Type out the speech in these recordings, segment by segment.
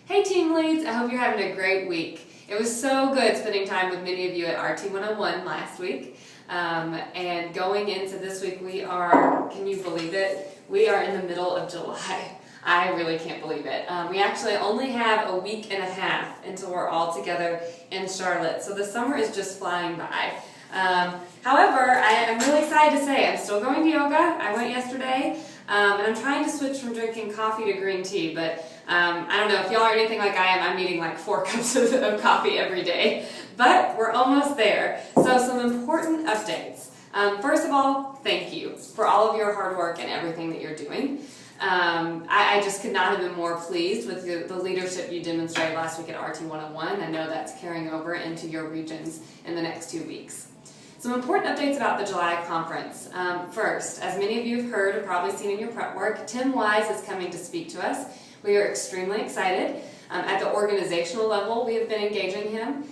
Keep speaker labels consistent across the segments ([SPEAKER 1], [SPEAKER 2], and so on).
[SPEAKER 1] Hey team leads, I hope you're having a great week. It was so good spending time with many of you at RT 101 last week. And going into this week, we are, can you believe it? We are in the middle of July. I really can't believe it. We actually only have a week and a half until we're all together in Charlotte. So the summer is just flying by. However, I'm really excited to say I'm still going to yoga. I went yesterday. And I'm trying to switch from drinking coffee to green tea, but I don't know if y'all are anything like I am. I'm eating like 4 cups of coffee every day, but we're almost there. So some important updates. First of all, thank you for all of your hard work and everything that you're doing. I just could not have been more pleased with the leadership you demonstrated last week at RT 101. I know that's carrying over into your regions in the next 2 weeks. Some important updates about the July conference. First, as many of you have heard or probably seen in your prep work, Tim Wise is coming to speak to us. We are extremely excited. At the organizational level, we have been engaging him.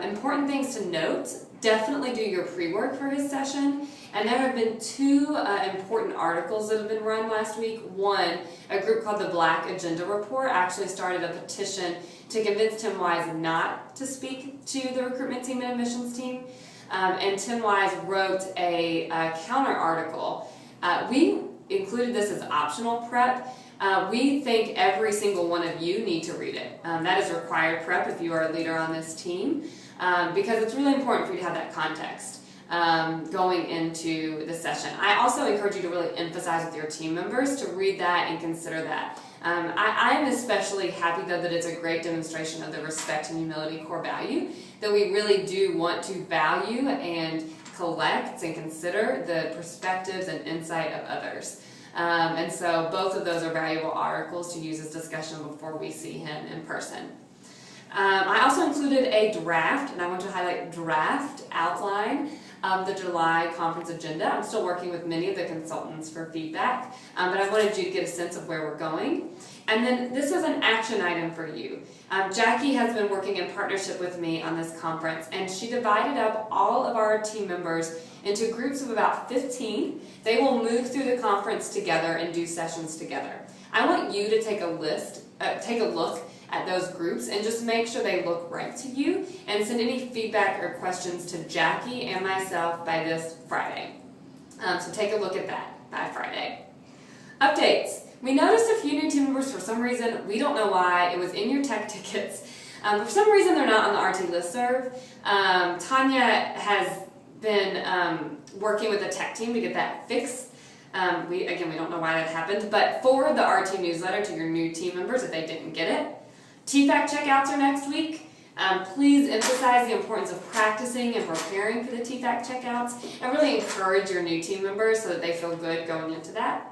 [SPEAKER 1] Important things to note, definitely do your pre-work for his session. And there have been 2 important articles that have been run last week. One, a group called the Black Agenda Report actually started a petition to convince Tim Wise not to speak to the recruitment team and admissions team. And Tim Wise wrote a counter article. We included this as optional prep. We think every single one of you need to read it. That is required prep if you are a leader on this team, because it's really important for you to have that context going into the session. I also encourage you to really emphasize with your team members to read that and consider that. I'm especially happy though that it's a great demonstration of the respect and humility core value, that we really do want to value and collect and consider the perspectives and insight of others. And so both of those are valuable articles to use as discussion before we see him in person. I also included a draft, and I want to highlight draft outline of the July conference agenda. I'm still working with many of the consultants for feedback, but I wanted you to get a sense of where we're going. And then this is an action item for you. Jackie has been working in partnership with me on this conference, and she divided up all of our team members into groups of about 15. They will move through the conference together and do sessions together. I want you to take a look at those groups and just make sure they look right to you, and send any feedback or questions to Jackie and myself by this Friday. So take a look at that by Friday. Updates. We noticed a few new team members for some reason. We don't know why. It was in your tech tickets. For some reason they're not on the RT listserv. Tanya has been working with the tech team to get that fixed. We don't know why that happened, but forward the RT newsletter to your new team members if they didn't get it. TFAC checkouts are next week. Please emphasize the importance of practicing and preparing for the TFAC checkouts, and really encourage your new team members so that they feel good going into that.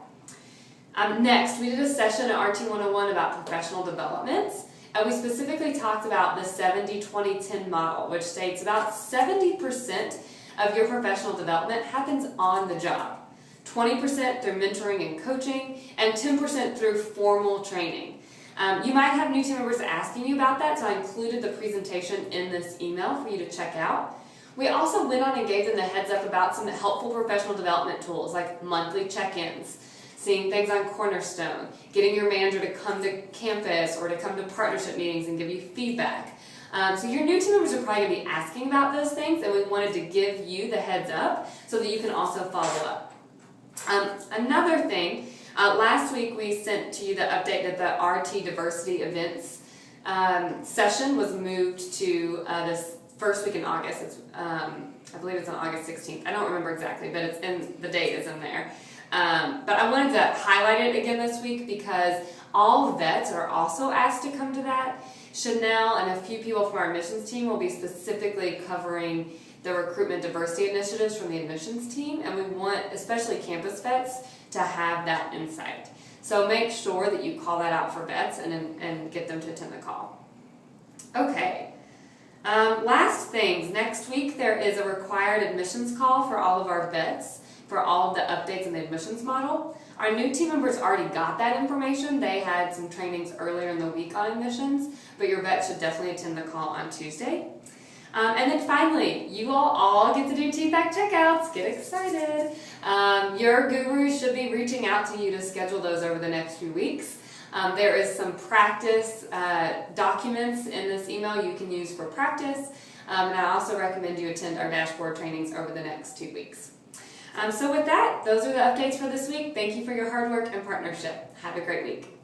[SPEAKER 1] Next, we did a session at RT 101 about professional development, and we specifically talked about the 70-20-10 model, which states about 70% of your professional development happens on the job, 20% through mentoring and coaching, and 10% through formal training. You might have new team members asking you about that, so I included the presentation in this email for you to check out. We also went on and gave them the heads up about some helpful professional development tools like monthly check-ins, seeing things on Cornerstone, getting your manager to come to campus or to come to partnership meetings and give you feedback. So your new team members are probably going to be asking about those things, and we wanted to give you the heads up so that you can also follow up. Another thing, last week we sent to you the update that the RT Diversity Events session was moved to this first week in August. It's, I believe it's on August 16th. I don't remember exactly, but it's in, the date is in there. But I wanted to highlight it again this week because all vets are also asked to come to that. Chanel and a few people from our admissions team will be specifically covering the recruitment diversity initiatives from the admissions team, and we want, especially campus vets, to have that insight. So make sure that you call that out for vets and get them to attend the call. Okay. Last things, next week there is a required admissions call for all of our vets for all of the updates in the admissions model. Our new team members already got that information. They had some trainings earlier in the week on admissions, but your vets should definitely attend the call on Tuesday. And then finally, you all get to do TFAC checkouts. Get excited. Your gurus should be reaching out to you to schedule those over the next few weeks. There is some practice documents in this email you can use for practice, and I also recommend you attend our dashboard trainings over the next 2 weeks. So with that, those are the updates for this week. Thank you for your hard work and partnership. Have a great week.